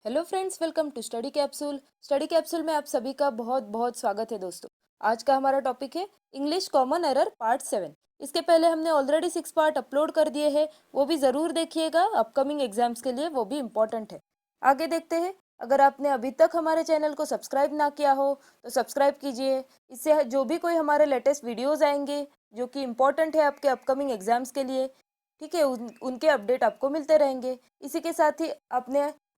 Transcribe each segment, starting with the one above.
Hello friends, welcome to study capsule में आप सभी का बहुत बहुत स्वागत है दोस्तों। आज का हमारा टॉपिक है इंग्लिश कॉमन एरर पार्ट 7। इसके पहले हमने ऑलरेडी 6 पार्ट अपलोड कर दिए हैं, वो भी ज़रूर देखिएगा, अपकमिंग एग्जाम्स के लिए वो भी इम्पोर्टेंट है। आगे देखते हैं। अगर आपने अभी तक हमारे चैनल को सब्सक्राइब ना किया हो तो सब्सक्राइब कीजिए। इससे जो भी कोई हमारे लेटेस्ट वीडियोज़ आएंगे जो कि इम्पोर्टेंट है आपके अपकमिंग एग्जाम्स के लिए, ठीक है, उनके अपडेट आपको मिलते रहेंगे। इसी के साथ ही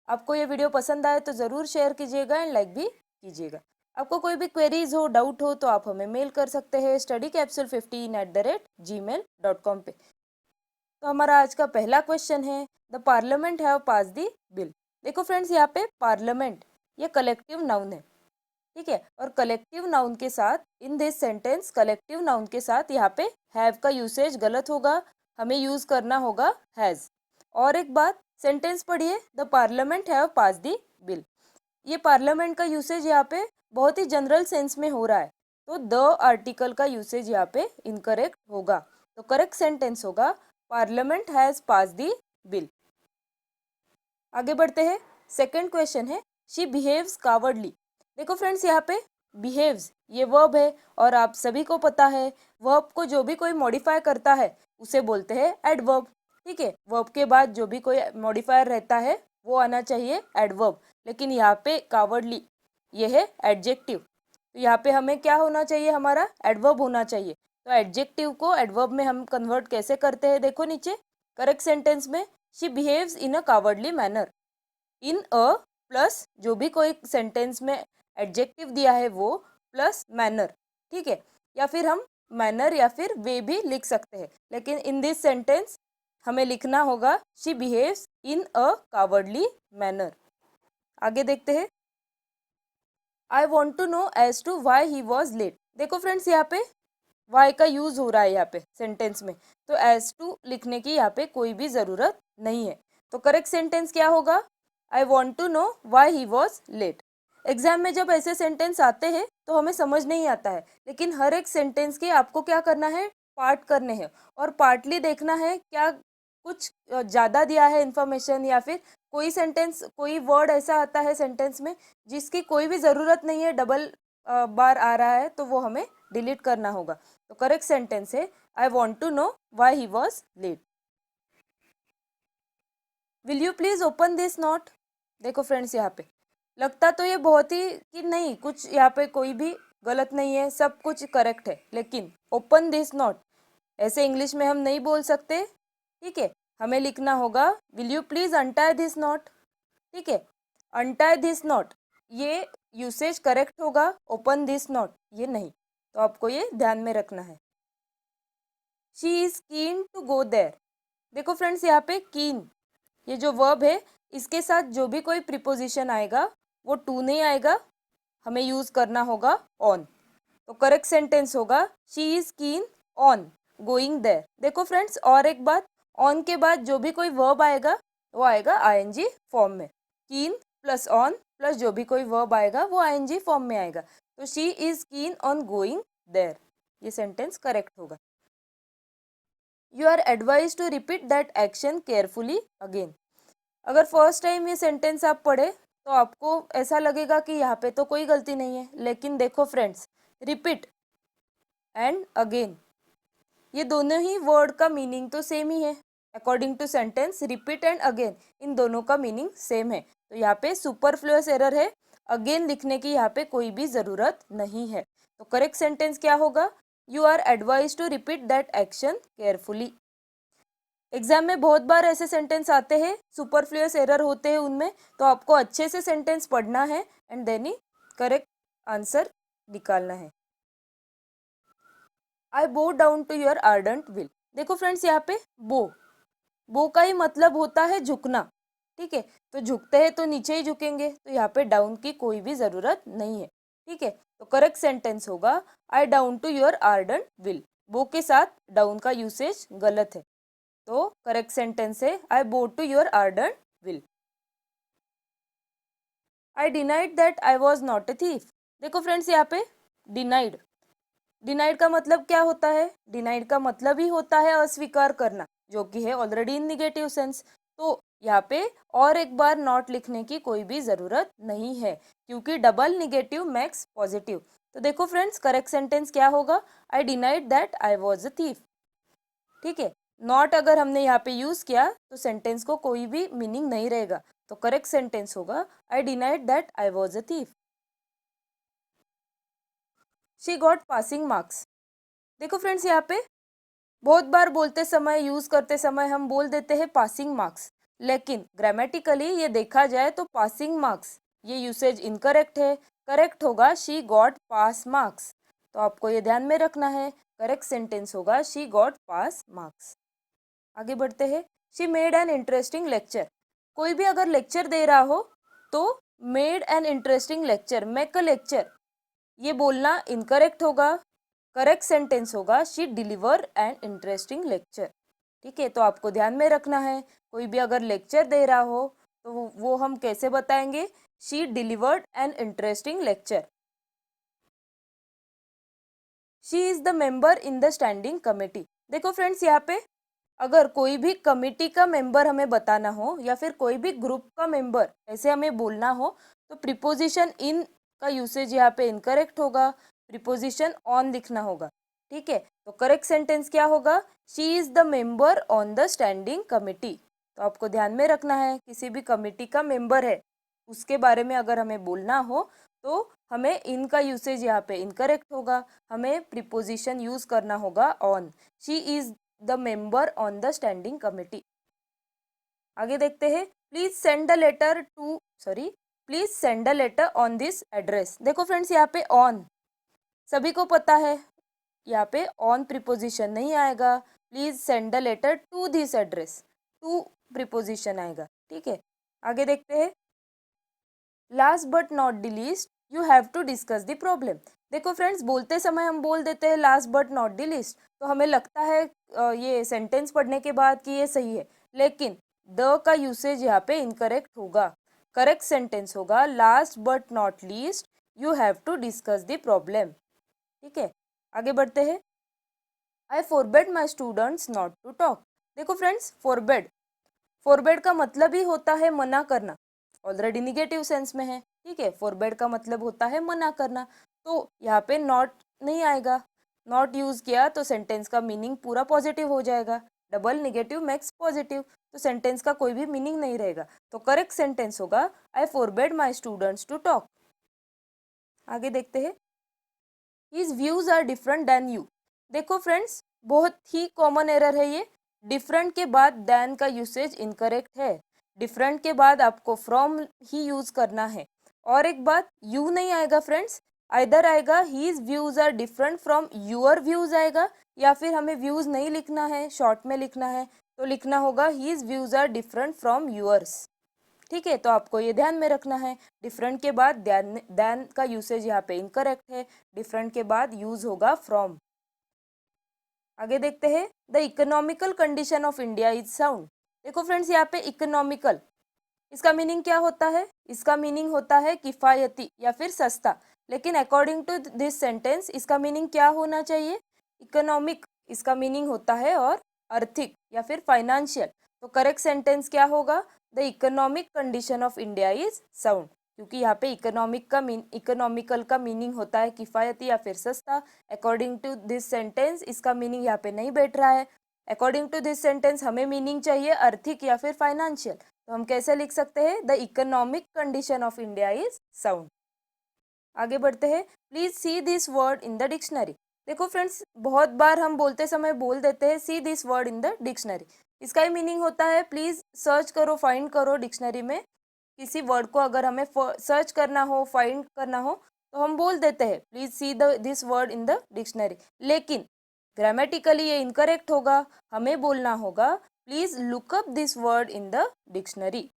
आपको ये वीडियो पसंद आए तो ज़रूर शेयर कीजिएगा एंड लाइक भी कीजिएगा। आपको कोई भी क्वेरीज हो, डाउट हो तो आप हमें मेल कर सकते हैं studycapsule15@gmail.com पे। तो हमारा आज का पहला क्वेश्चन है, the parliament have pass the bill. देखो फ्रेंड्स, यहाँ पे पार्लियामेंट ये कलेक्टिव नाउन है, ठीक है, और कलेक्टिव नाउन के साथ in this sentence collective noun के साथ यहाँ पे हैव का यूसेज गलत होगा, हमें यूज करना होगा हैज। और एक बात, सेंटेंस पढ़िए, the parliament have pass the bill. ये पार्लियामेंट का यूसेज यहाँ पे बहुत ही जनरल सेंस में हो रहा है, तो द आर्टिकल का यूसेज यहाँ पे इनकरेक्ट होगा। तो करेक्ट सेंटेंस होगा parliament has pass the bill. आगे बढ़ते हैं। सेकंड क्वेश्चन है, शी बिहेव्स कावर्डली। देखो फ्रेंड्स, यहाँ पे बिहेव्स ये वर्ब है और आप सभी को पता है वर्ब को जो भी कोई मॉडिफाई करता है उसे बोलते हैं एडवर्ब, ठीक है। वर्ब के बाद जो भी कोई मॉडिफायर रहता है वो आना चाहिए एडवर्ब, लेकिन यहाँ पे कावर्डली ये है एडजेक्टिव। तो यहाँ पे हमें क्या होना चाहिए, हमारा एडवर्ब होना चाहिए। तो एडजेक्टिव को एडवर्ब में हम कन्वर्ट कैसे करते हैं, देखो नीचे करेक्ट सेंटेंस में, she behaves in a cowardly manner. In a plus जो भी कोई सेंटेंस में एडजेक्टिव दिया है वो प्लस मैनर, ठीक है, या फिर हम मैनर या फिर वे भी लिख सकते हैं, लेकिन इन दिस सेंटेंस हमें लिखना होगा she behaves in a cowardly manner. आगे देखते हैं। I want to know as to why he was late. देखो फ्रेंड्स, यहाँ पे वाई का यूज हो रहा है यहाँ पे सेंटेंस में, तो एज टू लिखने की यहाँ पे कोई भी ज़रूरत नहीं है। तो करेक्ट सेंटेंस क्या होगा, I want to know why he was late. Exam में जब ऐसे सेंटेंस आते हैं तो हमें समझ नहीं आता है, लेकिन हर एक सेंटेंस के आपको क्या करना है, पार्ट करने हैं और पार्टली देखना है क्या कुछ ज़्यादा दिया है इन्फॉर्मेशन, या फिर कोई सेंटेंस कोई वर्ड ऐसा आता है सेंटेंस में जिसकी कोई भी ज़रूरत नहीं है, डबल बार आ रहा है, तो वो हमें डिलीट करना होगा। तो करेक्ट सेंटेंस है I want to know why he was late. Will you please open this note. देखो फ्रेंड्स, यहाँ पे लगता तो ये बहुत ही कि नहीं, कुछ यहाँ पे कोई भी गलत नहीं है, सब कुछ करेक्ट है, लेकिन ओपन दिस नोट ऐसे इंग्लिश में हम नहीं बोल सकते, ठीक है। हमें लिखना होगा will you please untie this note, ठीक है। अनटाई दिस नोट ये यूसेज करेक्ट होगा, ओपन दिस नोट ये नहीं, तो आपको ये ध्यान में रखना है। She is keen to go there. देखो फ्रेंड्स, यहाँ पे कीन ये जो वर्ब है इसके साथ जो भी कोई प्रीपोजिशन आएगा वो टू नहीं आएगा, हमें यूज करना होगा ऑन। तो करेक्ट सेंटेंस होगा she is keen on going there. देखो फ्रेंड्स, और एक बात, ऑन के बाद जो भी कोई वर्ब आएगा वो आएगा आईएनजी फॉर्म में। कीन प्लस ऑन प्लस जो भी कोई वर्ब आएगा वो आईएनजी फॉर्म में आएगा। तो she is keen on going there, ये सेंटेंस करेक्ट होगा। You are advise to repeat that action carefully again. अगर फर्स्ट टाइम ये सेंटेंस आप पढ़े तो आपको ऐसा लगेगा कि यहाँ पे तो कोई गलती नहीं है, लेकिन देखो फ्रेंड्स, रिपीट एंड अगेन ये दोनों ही वर्ड का मीनिंग तो सेम ही है। According to sentence repeat and again इन दोनों का मीनिंग सेम है, तो यहाँ पे सुपरफ्लुअस एरर है, अगेन लिखने की यहाँ पे कोई भी ज़रूरत नहीं है। तो करेक्ट सेंटेंस क्या होगा, you are advise to repeat that action carefully. Exam में बहुत बार ऐसे सेंटेंस आते हैं, सुपरफ्लुअस एरर होते हैं उनमें, तो आपको अच्छे से सेंटेंस पढ़ना है एंड देन ही करेक्ट आंसर निकालना है। I bow down to your ardent will. देखो फ्रेंड्स, यहाँ पे बो का ही मतलब होता है झुकना, ठीक है, तो झुकते हैं तो नीचे ही झुकेंगे, तो यहाँ पे डाउन की कोई भी ज़रूरत नहीं है, ठीक है। तो करेक्ट सेंटेंस होगा I down to your ardent will. Bow के साथ डाउन का यूसेज गलत है, तो करेक्ट सेंटेंस है I bow to your ardent will. I denied that I was not a thief. देखो फ्रेंड्स, यहाँ पे डिनाइड डिनाइड का मतलब क्या होता है, डिनाइड का मतलब ही होता है अस्वीकार करना, जो कि है ऑलरेडी इन निगेटिव सेंस। तो यहाँ पे और एक बार नॉट लिखने की कोई भी ज़रूरत नहीं है, क्योंकि डबल निगेटिव मैक्स पॉजिटिव। तो देखो फ्रेंड्स, करेक्ट सेंटेंस क्या होगा? I denied that I was a thief. ठीक है, नॉट अगर हमने यहाँ पे यूज़ किया तो सेंटेंस को कोई भी मीनिंग नहीं रहेगा। तो करेक्ट सेंटेंस होगा I denied that I was a thief. She got passing marks. देखो फ्रेंड्स, यहाँ पे बहुत बार बोलते समय, यूज़ करते समय हम बोल देते हैं पासिंग मार्क्स, लेकिन ग्रामेटिकली ये देखा जाए तो पासिंग मार्क्स ये यूसेज इनकरेक्ट है। करेक्ट होगा शी गॉट पास मार्क्स। तो आपको ये ध्यान में रखना है, करेक्ट सेंटेंस होगा शी गॉट पास मार्क्स। आगे बढ़ते हैं। She made an interesting lecture. कोई भी अगर लेक्चर दे रहा हो तो made an interesting lecture, make a lecture, ये बोलना इनकरेक्ट होगा। करेक्ट सेंटेंस होगा she deliver an interesting lecture. ठीक है, तो आपको ध्यान में रखना है, कोई भी अगर लेक्चर दे रहा हो तो वो हम कैसे बताएंगे? She delivered an interesting lecture. She is the member in the standing committee. देखो फ्रेंड्स, यहाँ पे अगर कोई भी कमेटी का मेंबर हमें बताना हो या फिर कोई भी ग्रुप का मेंबर ऐसे हमें बोलना हो तो प्रीपोजिशन इन का यूसेज यहाँ पे इनकरेक्ट होगा, प्रीपोजिशन ऑन लिखना होगा। ठीक है, तो करेक्ट सेंटेंस क्या होगा? She is the member on the standing committee. तो आपको ध्यान में रखना है, किसी भी कमेटी का मेंबर है उसके बारे में अगर हमें बोलना हो तो हमें इन का यूसेज यहाँ पे इनकरेक्ट होगा, हमें प्रीपोजिशन यूज करना होगा on. She is the member on the standing committee. आगे देखते हैं। Please send a later on this address. देखो फ्रेंड्स, यहाँ पे ऑन सभी को पता है, यहाँ पे ऑन प्रीपोजिशन नहीं आएगा। Please send a letter to this address, to preposition आएगा। ठीक है, आगे देखते हैं। Last but not the least you have to discuss the problem. देखो फ्रेंड्स, बोलते समय हम बोल देते हैं last but not the least, तो हमें लगता है ये सेंटेंस पढ़ने के बाद कि ये सही है, लेकिन द का यूसेज यहाँ पे इनकरेक्ट होगा। करेक्ट सेंटेंस होगा last but not least you have to discuss the problem. ठीक है, आगे बढ़ते हैं। I forbade my students not to talk. देखो फ्रेंड्स, फॉरबेड का मतलब ही होता है मना करना, ऑलरेडी निगेटिव सेंस में है। ठीक है, फॉरबेड का मतलब होता है मना करना, तो यहाँ पे नॉट नहीं आएगा। नॉट यूज किया तो सेंटेंस का मीनिंग पूरा पॉजिटिव हो जाएगा। डबल निगेटिव मैक्स पॉजिटिव, तो सेंटेंस का कोई भी मीनिंग नहीं रहेगा। तो करेक्ट सेंटेंस होगा I forbade my students to talk. आगे देखते हैं। His views are different than you. देखो फ्रेंड्स, बहुत ही कॉमन एरर है ये। डिफरेंट के बाद देन का यूसेज इनकरेक्ट है। डिफरेंट के बाद आपको फ्रॉम ही यूज करना है। और एक बात, यू नहीं आएगा फ्रेंड्स, आइदर आएगा his views are different from your views आएगा, या फिर हमें व्यूज नहीं लिखना है, शॉर्ट में लिखना है तो लिखना होगा his views are different from yours. ठीक है, तो आपको ये ध्यान में रखना है, डिफरेंट के बाद देन का यूसेज यहाँ पे इनकरेक्ट है, डिफरेंट के बाद यूज होगा फ्रॉम। आगे देखते हैं। The economical condition of India is sound. देखो फ्रेंड्स, यहाँ पे इकोनॉमिकल, इसका मीनिंग क्या होता है? इसका मीनिंग होता है किफ़ायती या फिर सस्ता, लेकिन अकॉर्डिंग टू दिस सेंटेंस इसका मीनिंग क्या होना चाहिए? इकोनॉमिक इसका मीनिंग होता है, और आर्थिक या फिर फाइनेंशियल। तो करेक्ट सेंटेंस क्या होगा? The economic condition of India is sound, क्योंकि यहाँ पे इकोनॉमिकल का मीनिंग होता है किफ़ायती या फिर सस्ता। अकॉर्डिंग टू दिस सेंटेंस इसका मीनिंग यहाँ पे नहीं बैठ रहा है। अकॉर्डिंग टू दिस सेंटेंस हमें मीनिंग चाहिए आर्थिक या फिर फाइनेंशियल, तो हम कैसे लिख सकते हैं? The economic condition of India is sound. आगे बढ़ते हैं। Please see this word in the dictionary. देखो फ्रेंड्स, बहुत बार हम बोलते समय बोल देते हैं see this word in the dictionary. इसका ही मीनिंग होता है प्लीज सर्च करो, फाइंड करो डिक्शनरी में किसी वर्ड को। अगर हमें सर्च करना हो, फाइंड करना हो, तो हम बोल देते हैं please see this word in the dictionary, लेकिन ग्रामेटिकली ये इनकरेक्ट होगा। हमें बोलना होगा please look up this word in the dictionary.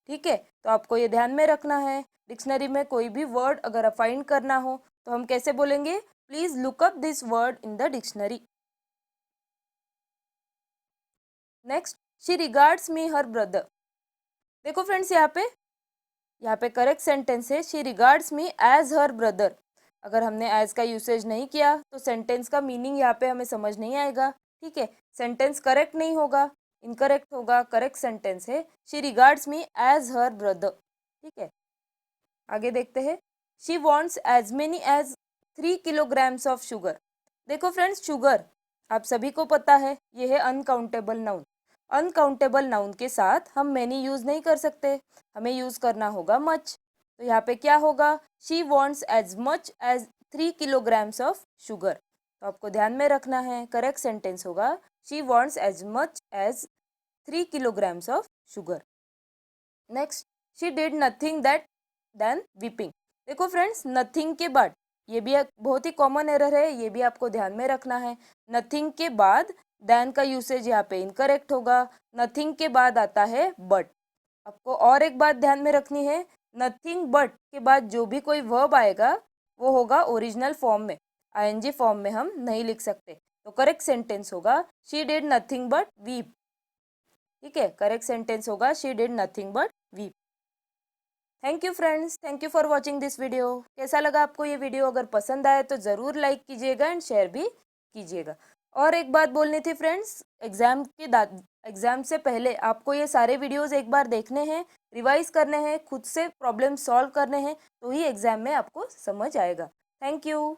ठीक है, तो आपको ये ध्यान में रखना है, डिक्शनरी में कोई भी वर्ड अगर फाइंड करना हो तो हम कैसे बोलेंगे? Please look up this word in the dictionary. Next, she regards me her brother. देखो फ्रेंड्स, यहाँ पे करेक्ट सेंटेंस है she regards me as her brother. अगर हमने एज का यूसेज नहीं किया तो सेंटेंस का मीनिंग यहाँ पे हमें समझ नहीं आएगा। ठीक है, सेंटेंस करेक्ट नहीं होगा। इनकरेक्ट होगा, करेक्ट सेंटेंस है she regards me as her brother. ठीक है, आगे देखते हैं। She wants as many as 3 kilograms of sugar. देखो फ्रेंड्स, शुगर आप सभी को पता है ये है अनकाउंटेबल नाउन। अनकाउंटेबल नाउन के साथ हम मैनी यूज नहीं कर सकते, हमें यूज करना होगा मच। तो यहाँ पे क्या होगा, she wants as much as 3 kilograms of sugar. तो आपको ध्यान में रखना है, करेक्ट सेंटेंस होगा she wants as much as 3 kilograms of sugar. Next, she did nothing that then weeping. देखो फ्रेंड्स, नथिंग के बाद, ये भी एक बहुत ही कॉमन एरर है, ये भी आपको ध्यान में रखना है। नथिंग के बाद देन का यूसेज यहाँ पे इनकरेक्ट होगा। नथिंग के बाद आता है बट। आपको और एक बात ध्यान में रखनी है, नथिंग बट के बाद जो भी कोई वर्ब आएगा वो होगा ओरिजिनल फॉर्म में, आईएनजी फॉर्म में हम नहीं लिख सकते। तो करेक्ट सेंटेंस होगा she did nothing but weep. ठीक है, करेक्ट सेंटेंस होगा she did nothing but weep. Thank you friends, thank you for watching this video. कैसा लगा आपको ये वीडियो? अगर पसंद आए तो ज़रूर लाइक कीजिएगा एंड शेयर भी कीजिएगा। और एक बात बोलनी थी फ्रेंड्स, एग्ज़ाम से पहले आपको ये सारे वीडियोस एक बार देखने हैं, रिवाइज करने हैं, खुद से प्रॉब्लम सॉल्व करने हैं, तो ही एग्ज़ाम में आपको समझ आएगा। Thank you.